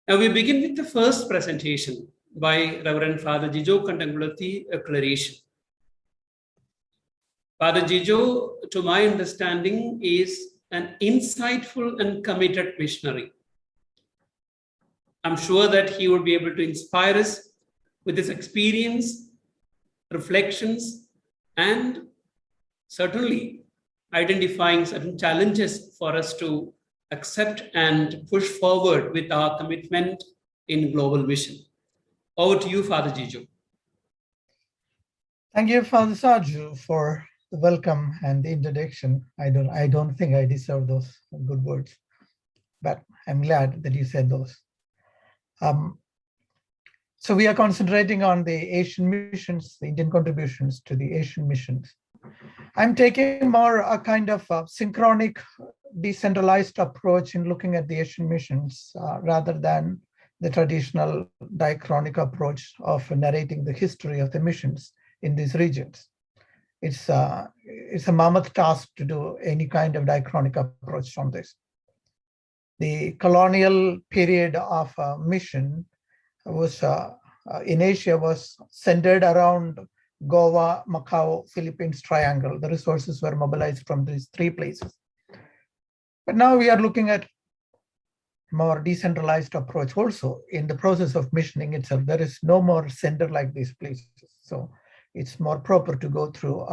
Now we begin with the first presentation by Reverend Father Jijo Kandamkulathy, a clerician. Father Jijo, to my understanding, is an insightful and committed missionary. I'm sure that he would be able to inspire us with his experience, reflections, and certainly identifying certain challenges for us to accept and push forward with our commitment in global mission. Over to you, Father Jijo. Thank you, Father Saju, for the welcome and the introduction. I don't think I deserve those good words, but I'm glad that you said those. So we are concentrating on the Asian missions, the Indian contributions to the Asian missions. I'm taking more a kind of a synchronic, decentralized approach in looking at the Asian missions rather than the traditional diachronic approach of narrating the history of the missions in these regions. It's a mammoth task to do any kind of diachronic approach on this. The colonial period of mission was in Asia was centered around Goa, Macau, Philippines triangle. The resources were mobilized from these three places. But now we are looking at more decentralized approach also in the process of missioning itself. There is no more center like these places. So it's more proper to go through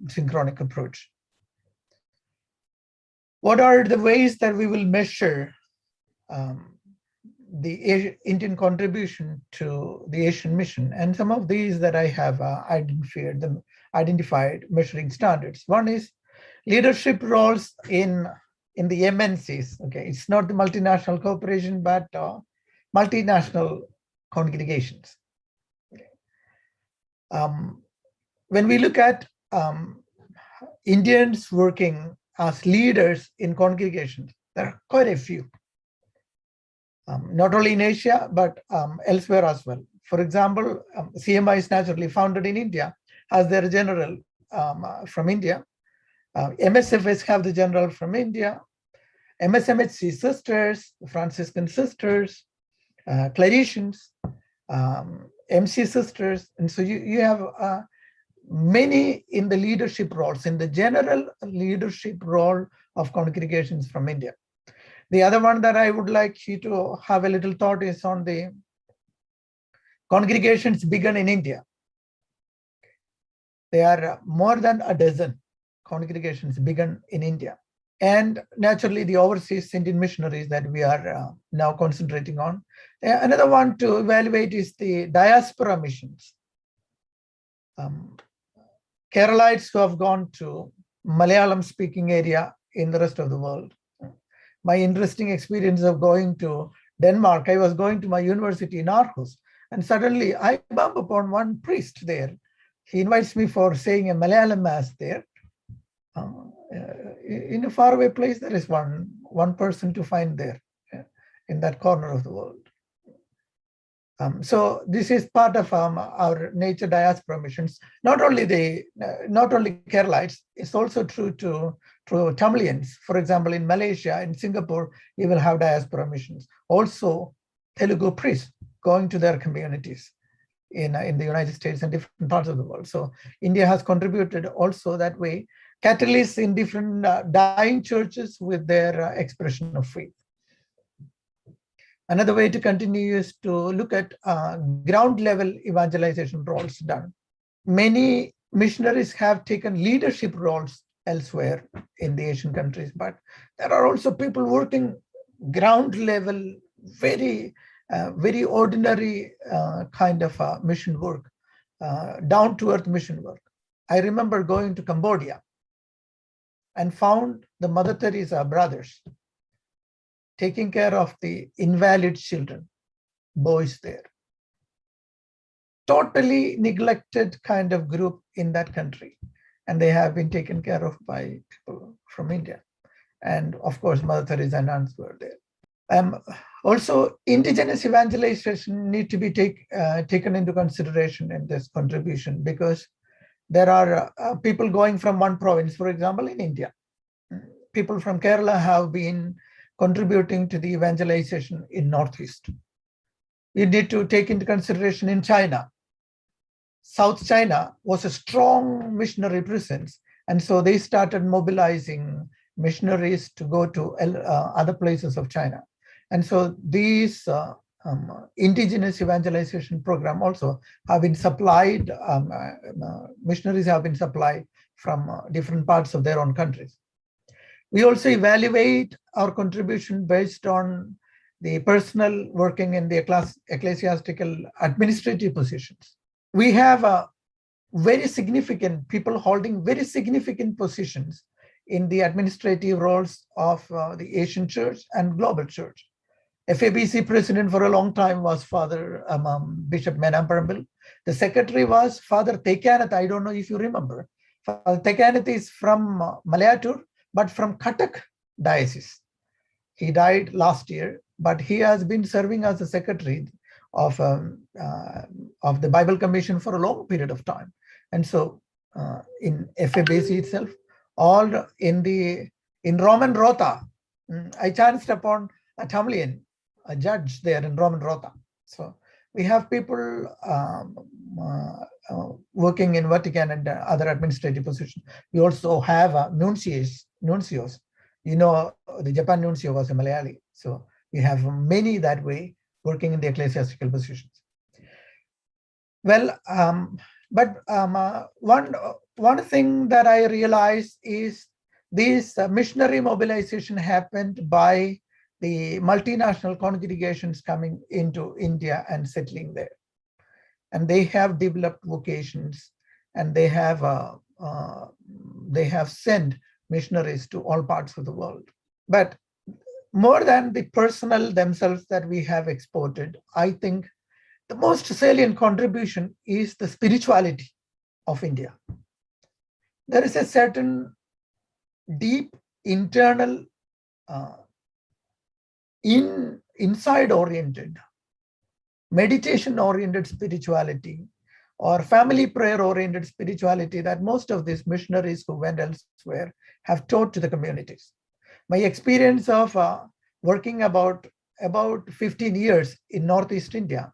synchronic approach. What are the ways that we will measure the Indian contribution to the Asian mission? And some of these that I have identified measuring standards. One is leadership roles in the MNCs. Okay, it's not the multinational corporation, but multinational congregations. When we look at Indians working as leaders in congregations, there are quite a few. Not only in Asia, but elsewhere as well. For example, CMI is naturally founded in India, has their general from India. MSFS have the general from India. MSMHC sisters, Franciscan sisters, clericians, MC sisters. And so you have many in the leadership roles, in the general leadership role of congregations from India. The other one that I would like you to have a little thought is on the congregations begun in India. There are more than a dozen congregations begun in India. And naturally, the overseas Indian missionaries that we are now concentrating on. Another one to evaluate is the diaspora missions. Keralites who have gone to Malayalam-speaking area in the rest of the world. My interesting experience of going to Denmark, I was going to my university in Aarhus, and suddenly I bump upon one priest there. He invites me for saying a Malayalam mass there. In a faraway place, there is one person to find there in that corner of the world. So this is part of our nature diaspora missions. Not only Keralites, it's also true to Tamilians. For example, in Malaysia, in Singapore, you will have diaspora missions. Also, Telugu priests going to their communities in the United States and different parts of the world. So India has contributed also that way. Catalysts in different dying churches with their expression of faith. Another way to continue is to look at ground level evangelization roles done. Many missionaries have taken leadership roles elsewhere in the Asian countries, but there are also people working ground level, very ordinary kind of mission work, down to earth mission work. I remember going to Cambodia and found the Mother Teresa brothers taking care of the invalid children, boys there. Totally neglected kind of group in that country. And they have been taken care of by people from India. And of course, Mother Teresa nuns were there. Also, indigenous evangelization need to be taken into consideration in this contribution, because there are people going from one province, for example, in India. People from Kerala have been contributing to the evangelization in Northeast. You need to take into consideration in China. South China was a strong missionary presence. And so they started mobilizing missionaries to go to other places of China. And so these indigenous evangelization program also have been supplied, missionaries have been supplied from different parts of their own countries. We also evaluate our contribution based on the personnel working in the ecclesiastical administrative positions. We have very significant people holding very significant positions in the administrative roles of the Asian Church and Global Church. FABC president for a long time was Father Bishop Menamperambil. The secretary was Father Tekanath. I don't know if you remember. Father Tekanath is from Malayatur, but from Cuttack diocese. He died last year, but he has been serving as a secretary of the Bible Commission for a long period of time. And so in FABC itself, all in Roman Rota, I chanced upon a Tamilian, a judge there in Roman Rota. So we have people working in Vatican and other administrative positions. We also have nuncios. You know, the Japan nuncio was a Malayali. So we have many that way working in the ecclesiastical positions. Well, one thing that I realized is this missionary mobilization happened by the multinational congregations coming into India and settling there. And they have developed vocations, and they have sent missionaries to all parts of the world. But more than the personnel themselves that we have exported, I think the most salient contribution is the spirituality of India. There is a certain deep internal inside-oriented, meditation-oriented spirituality or family prayer-oriented spirituality that most of these missionaries who went elsewhere have taught to the communities. My experience of working about 15 years in Northeast India,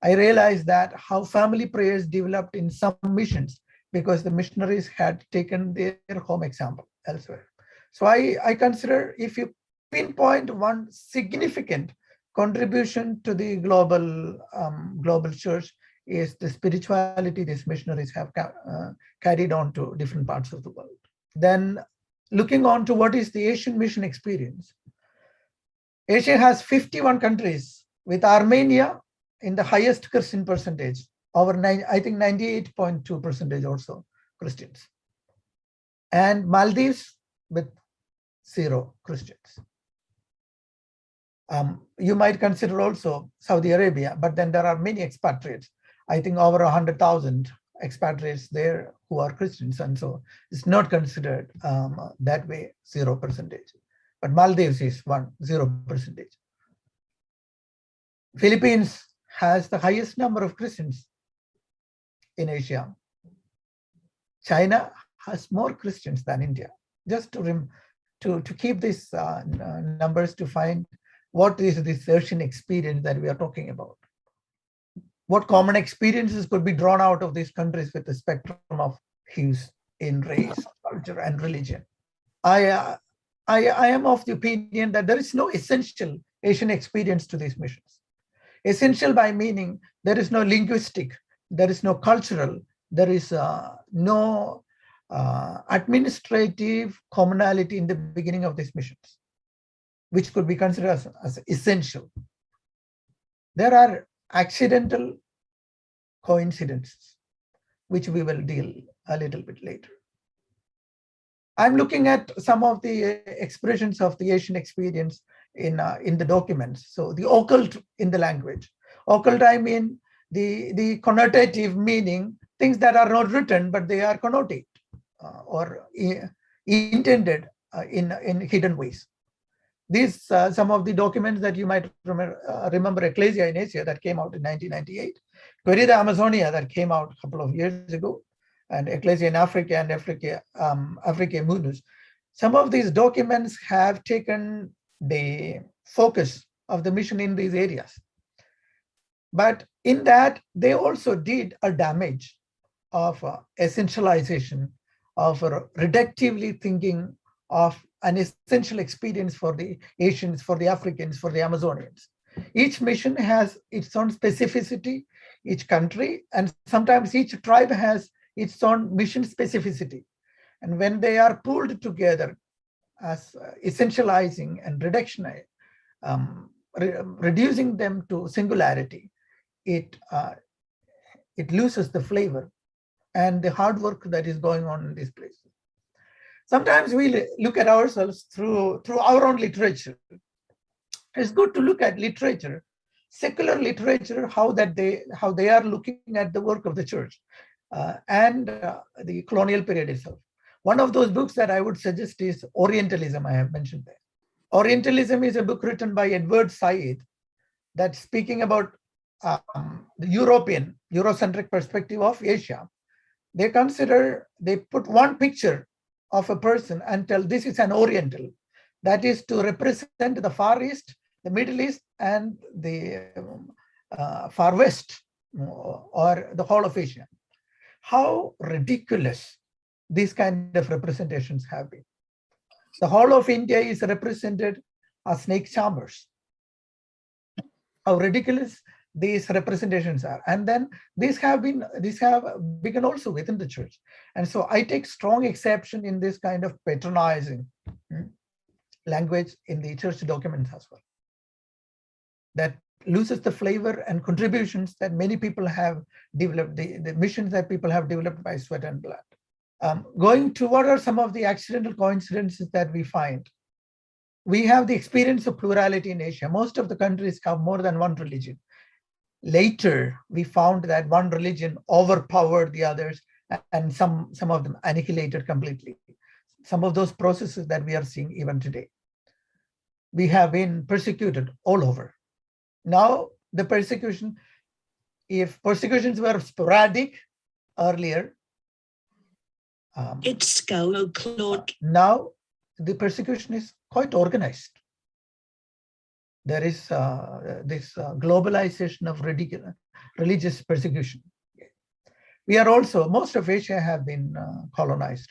I realized that how family prayers developed in some missions because the missionaries had taken their home example elsewhere. So I consider, if you pinpoint one significant contribution to the global church, is the spirituality these missionaries have carried on to different parts of the world. Then looking on to what is the Asian mission experience. Asia has 51 countries, with Armenia in the highest Christian percentage, I think 98.2% or so Christians. And Maldives with 0 Christians. You might consider also Saudi Arabia, but then there are many expatriates. I think over 100,000 expatriates there who are Christians, and so it's not considered that way 0%. But Maldives is 0%. Philippines has the highest number of Christians in Asia. China has more Christians than India. Just to keep these numbers to find what is this Asian experience that we are talking about. What common experiences could be drawn out of these countries with the spectrum of hues in race, culture, and religion. I am of the opinion that there is no essential Asian experience to these missions. Essential by meaning there is no linguistic, there is no cultural, there is no administrative commonality in the beginning of these missions, which could be considered as essential. There are accidental coincidences, which we will deal a little bit later. I'm looking at some of the expressions of the Asian experience in the documents. So the occult in the language. Occult, I mean the connotative meaning, things that are not written, but they are connoted or intended in hidden ways. These some of the documents that you might remember, Ecclesia in Asia, that came out in 1998, Querida Amazonia, that came out a couple of years ago, and Ecclesia in Africa and Africa Mundus. Some of these documents have taken the focus of the mission in these areas. But in that, they also did a damage of essentialization, of reductively thinking of an essential experience for the Asians, for the Africans, for the Amazonians. Each mission has its own specificity, each country, and sometimes each tribe has its own mission specificity. And when they are pulled together as essentializing and reducing them to singularity, it loses the flavor and the hard work that is going on in these places. Sometimes we look at ourselves through our own literature. It's good to look at literature, secular literature, how they are looking at the work of the church and the colonial period itself. One of those books that I would suggest is Orientalism. I have mentioned there. Orientalism is a book written by Edward Said that's speaking about the Eurocentric perspective of Asia. They put one picture of a person and tell this is an Oriental. That is to represent the Far East, the Middle East, and the Far West, or the whole of Asia. How ridiculous these kind of representations have been. The whole of India is represented as snake charmers. How ridiculous these representations are. And then these have begun also within the church. And so I take strong exception in this kind of patronizing language in the church documents as well. That loses the flavor and contributions that many people have developed, the missions that people have developed by sweat and blood. Going to what are some of the accidental coincidences that we find? We have the experience of plurality in Asia. Most of the countries have more than one religion. Later, we found that one religion overpowered the others, and some of them annihilated completely. Some of those processes that we are seeing even today. We have been persecuted all over. Now, the persecution, if persecutions were sporadic earlier, now the persecution is quite organized. There is this globalization of religious persecution. We are also, most of Asia have been colonized.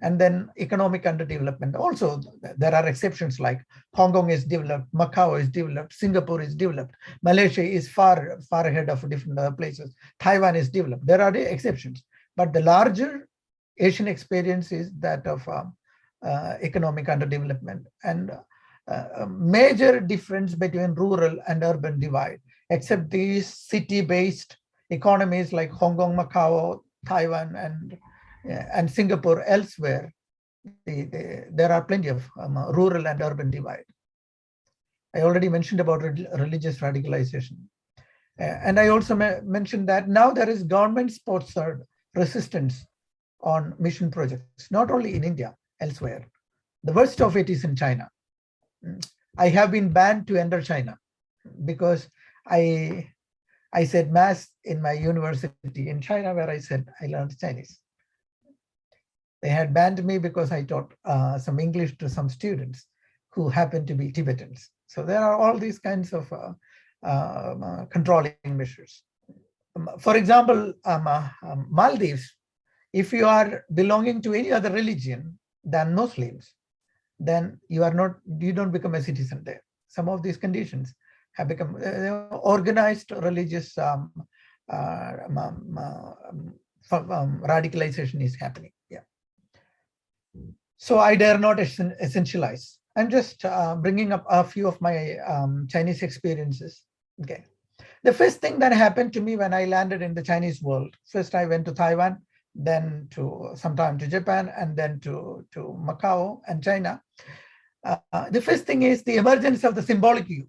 And then economic underdevelopment. Also, there are exceptions like Hong Kong is developed, Macau is developed, Singapore is developed, Malaysia is far ahead of different other places, Taiwan is developed. There are the exceptions. But the larger Asian experience is that of economic underdevelopment, and a major difference between rural and urban divide, except these city-based economies like Hong Kong, Macau, Taiwan, and Singapore. Elsewhere, there are plenty of rural and urban divide. I already mentioned about religious radicalization. And I also mentioned that now there is government-sponsored resistance on mission projects, not only in India, elsewhere. The worst of it is in China. I have been banned to enter China because I said mass in my university in China, where I said I learned Chinese. They had banned me because I taught some English to some students who happened to be Tibetans. So there are all these kinds of controlling measures. For example, Maldives, if you are belonging to any other religion than Muslims, then you don't become a citizen there. Some of these conditions have become organized religious radicalization is happening. Yeah. So I dare not essentialize. I'm just bringing up a few of my Chinese experiences. Okay. The first thing that happened to me when I landed in the Chinese world, first I went to Taiwan, then to sometime to Japan, and then to Macau and China. The first thing is the emergence of the symbolic you.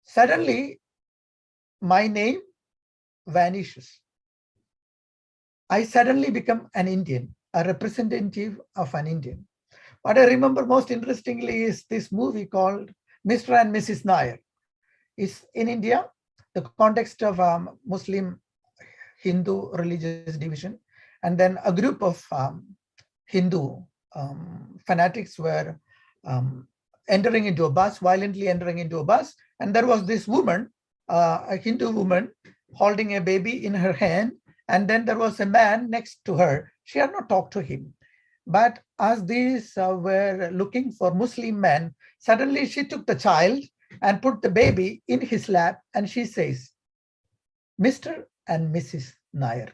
Suddenly, my name vanishes. I suddenly become an Indian, a representative of an Indian. What I remember most interestingly is this movie called Mr. and Mrs. Nair. It's in India, the context of Muslim Hindu religious division. And then a group of Hindu fanatics were violently entering into a bus. And there was this woman a Hindu woman holding a baby in her hand, and then there was a man next to her. She had not talked to him. But as these were looking for Muslim men, suddenly she took the child and put the baby in his lap, and she says, Mr. and Mrs. Nair.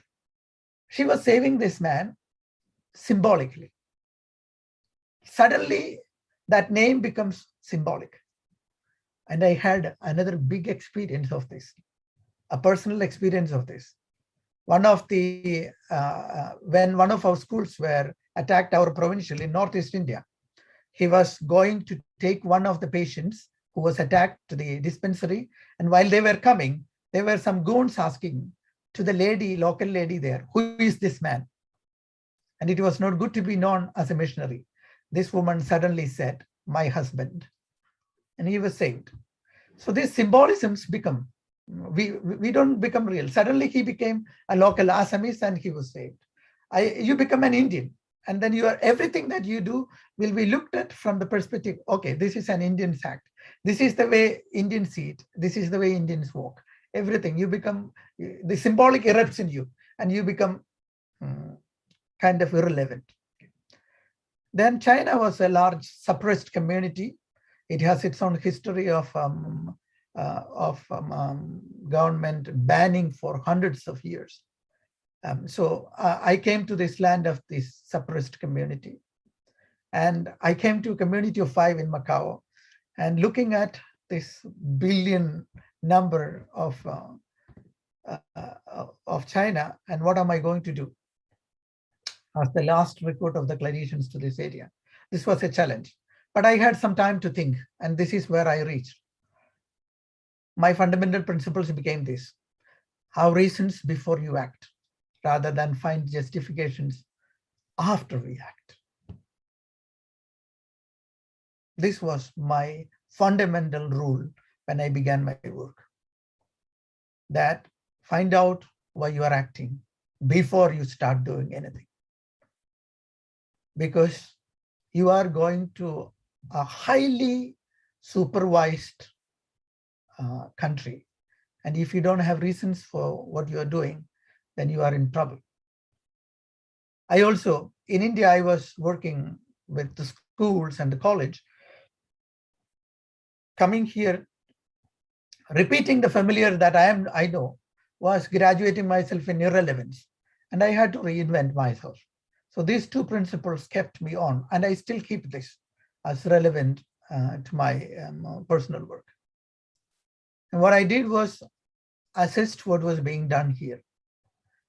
She was saving this man symbolically. Suddenly, that name becomes symbolic. And I had another big experience of this, a personal experience of this. When one of our schools were attacked, our provincial in Northeast India, he was going to take one of the patients who was attacked to the dispensary. And while they were coming, there were some goons asking to the lady, local lady there, who is this man? And it was not good to be known as a missionary. This woman suddenly said, my husband. And he was saved. So these symbolisms become, we don't become real. Suddenly he became a local Assamese and he was saved. You become an Indian. And then everything that you do will be looked at from the perspective, okay, this is an Indian act. This is the way Indians see it. This is the way Indians walk. Everything, you become, the symbolic erupts in you and you become kind of irrelevant. Then China was a large suppressed community. It has its own history of government banning for hundreds of years. So I came to this land of this suppressed community. And I came to a community of 5 in Macau. And looking at this billion number of China, and what am I going to do? As the last recruit of the clinicians to this area. This was a challenge. But I had some time to think, and this is where I reached. My fundamental principles became this: have reasons before you act, rather than find justifications after we act. This was my fundamental rule when I began my work. That find out why you are acting before you start doing anything. Because you are going to a highly supervised country. And if you don't have reasons for what you are doing, then you are in trouble. I also, in India, I was working with the schools and the college. Coming here, repeating the familiar that I know, was graduating myself in irrelevance. And I had to reinvent myself. So these 2 principles kept me on, and I still keep this as relevant to my personal work. And what I did was assist what was being done here,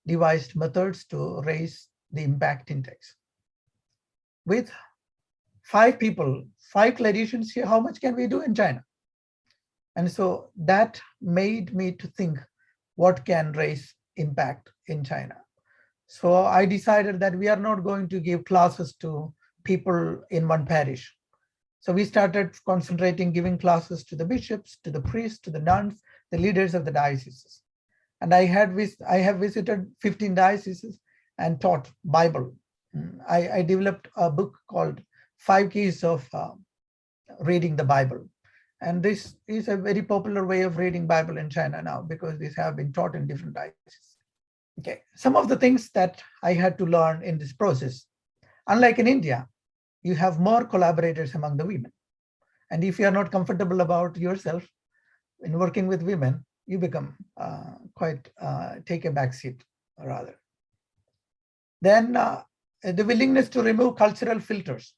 devised methods to raise the impact index. With 5 people, 5 clinicians here, how much can we do in China? And so that made me to think, what can raise impact in China? So I decided that we are not going to give classes to people in one parish. So we started concentrating, giving classes to the bishops, to the priests, to the nuns, the leaders of the dioceses. And I have visited 15 dioceses and taught Bible. I developed a book called 5 Keys of Reading the Bible. And this is a very popular way of reading Bible in China now, because these have been taught in different dioceses. Okay, some of the things that I had to learn in this process, unlike in India, you have more collaborators among the women. And if you are not comfortable about yourself in working with women, you become take a back seat rather. Then the willingness to remove cultural filters.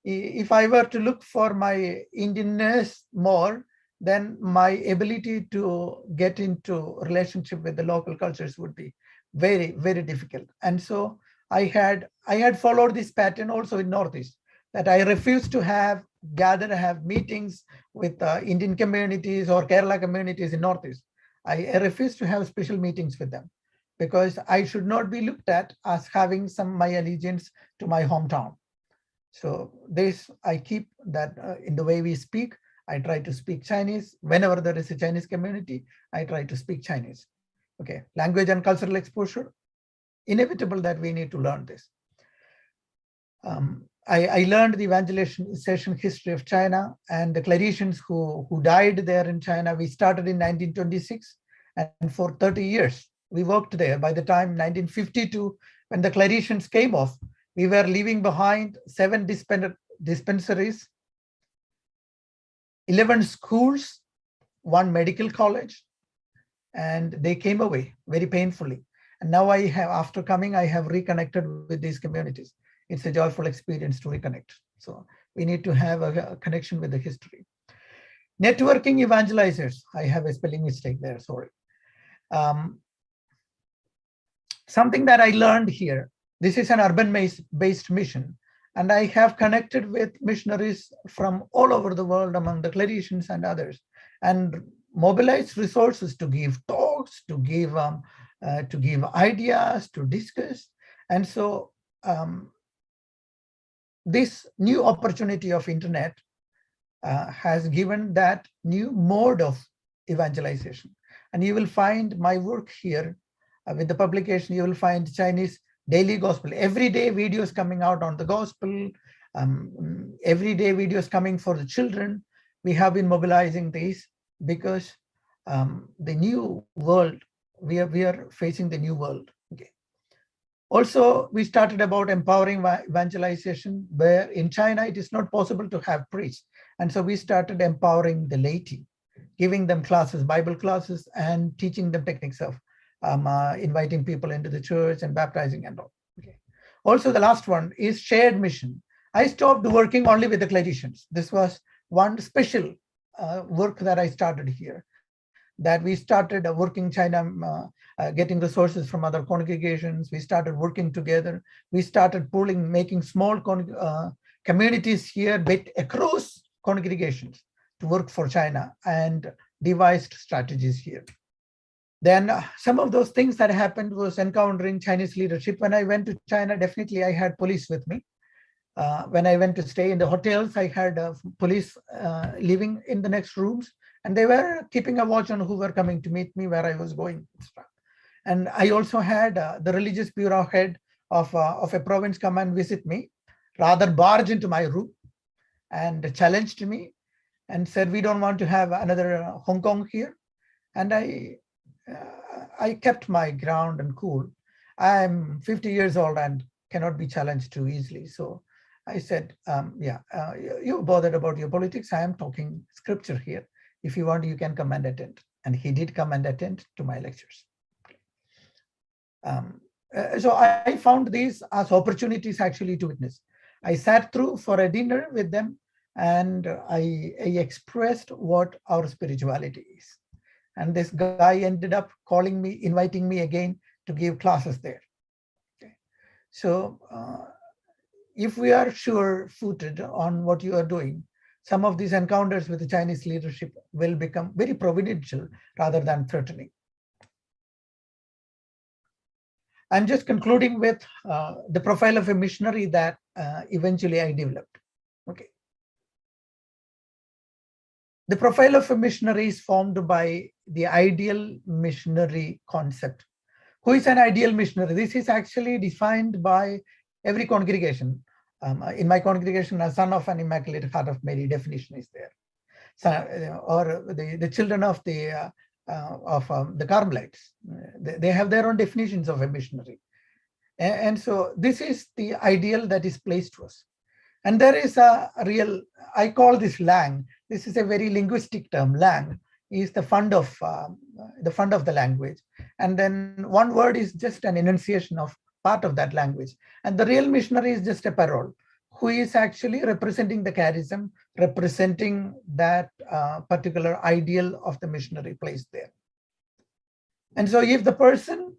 If I were to look for my Indianness more, then my ability to get into relationship with the local cultures would be very, very difficult. And so I had followed this pattern also in Northeast, that I refused to have meetings with Indian communities or Kerala communities in Northeast. I refused to have special meetings with them, because I should not be looked at as having my allegiance to my hometown. So this, I keep that in the way we speak. I try to speak Chinese. Whenever there is a Chinese community, I try to speak Chinese. Okay, language and cultural exposure, inevitable that we need to learn this. I learned the evangelization history of China and the clericians who died there in China. We started in 1926, and for 30 years, we worked there. By the time 1952, when the clericians came off, we were leaving behind 7 dispensaries, 11 schools, 1 medical college, and they came away very painfully. And now I have, after coming, I have reconnected with these communities. It's a joyful experience to reconnect. So we need to have a connection with the history. Networking evangelizers. I have a spelling mistake there, sorry. Something that I learned here, this is an urban-based mission, and I have connected with missionaries from all over the world among the clericians and others, and mobilized resources to give talks, to give ideas, to discuss. And so this new opportunity of internet has given that new mode of evangelization. And you will find my work here with the publication. You will find Chinese daily gospel, everyday videos coming out on the gospel, everyday videos coming for the children. We have been mobilizing these because the new world, we are facing the new world. Okay. Also, we started about empowering evangelization, where in China, it is not possible to have priests. And so we started empowering the laity, giving them classes, Bible classes, and teaching them techniques of inviting people into the church and baptizing and all. Okay. Also, the last one is shared mission. I stopped working only with the clericians. This was one special work that I started here, that we started working China, getting resources from other congregations. We started working together. We started pooling, making small communities here, but across congregations to work for China, and devised strategies here. Then some of those things that happened was encountering Chinese leadership. When I went to China, definitely I had police with me. When I went to stay in the hotels, I had police living in the next rooms, and they were keeping a watch on who were coming to meet me, where I was going. And I also had the religious bureau head of a province come and visit me, rather barge into my room and challenged me and said, we don't want to have another Hong Kong here. And I kept my ground and cool. I'm 50 years old and cannot be challenged too easily. So I said, you're bothered about your politics. I am talking scripture here. If you want, you can come and attend. And he did come and attend to my lectures. So I found these as opportunities actually to witness. I sat through for a dinner with them, and I expressed what our spirituality is. And this guy ended up calling me, inviting me again to give classes there. Okay. So if we are sure-footed on what you are doing, some of these encounters with the Chinese leadership will become very providential rather than threatening. I'm just concluding with the profile of a missionary that eventually I developed. Okay. The profile of a missionary is formed by the ideal missionary concept. Who is an ideal missionary? This is actually defined by every congregation. In my congregation, a son of an Immaculate Heart of Mary definition is there. So, or the children of the Carmelites, they have their own definitions of a missionary. And so this is the ideal that is placed to us. And there is a real, I call this lang. This is a very linguistic term. Lang is the fund of the language. And then one word is just an enunciation of part of that language. And the real missionary is just a parole, who is actually representing the charism, representing that particular ideal of the missionary placed there. And so if the person,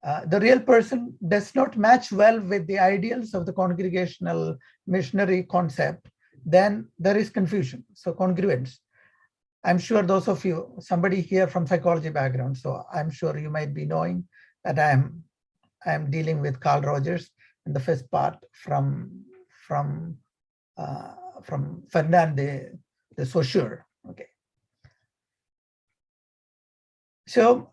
the real person, does not match well with the ideals of the congregational missionary concept, then there is confusion. So congruence. I'm sure those of you, somebody here from psychology background, so I'm sure you might be knowing that I am dealing with Carl Rogers in the first part from Ferdinand de Saussure. Okay. So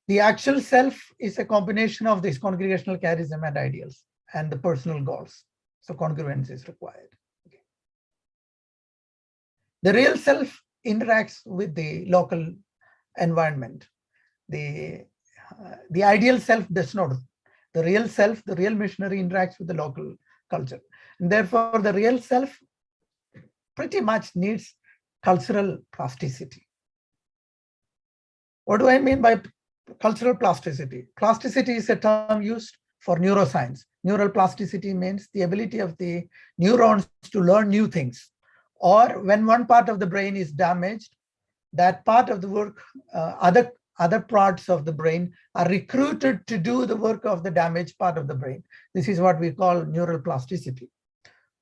the actual self is a combination of this congregational charism and ideals and the personal goals. So congruence is required. Okay. The real self interacts with the local environment. The ideal self does not. The real self, the real missionary interacts with the local culture. And therefore, the real self pretty much needs cultural plasticity. What do I mean by cultural plasticity? Plasticity is a term used for neuroscience. Neural plasticity means the ability of the neurons to learn new things. Or when one part of the brain is damaged, that part of the work, other parts of the brain are recruited to do the work of the damaged part of the brain. This is what we call neural plasticity.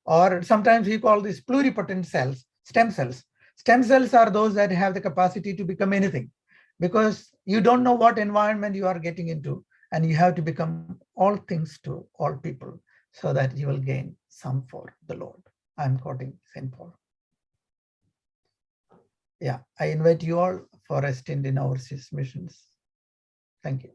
Or sometimes we call these pluripotent cells, stem cells. Stem cells are those that have the capacity to become anything, because you don't know what environment you are getting into, and you have to become all things to all people so that you will gain some for the Lord. I'm quoting St. Paul. Yeah, I invite you all for a stint in overseas missions. Thank you.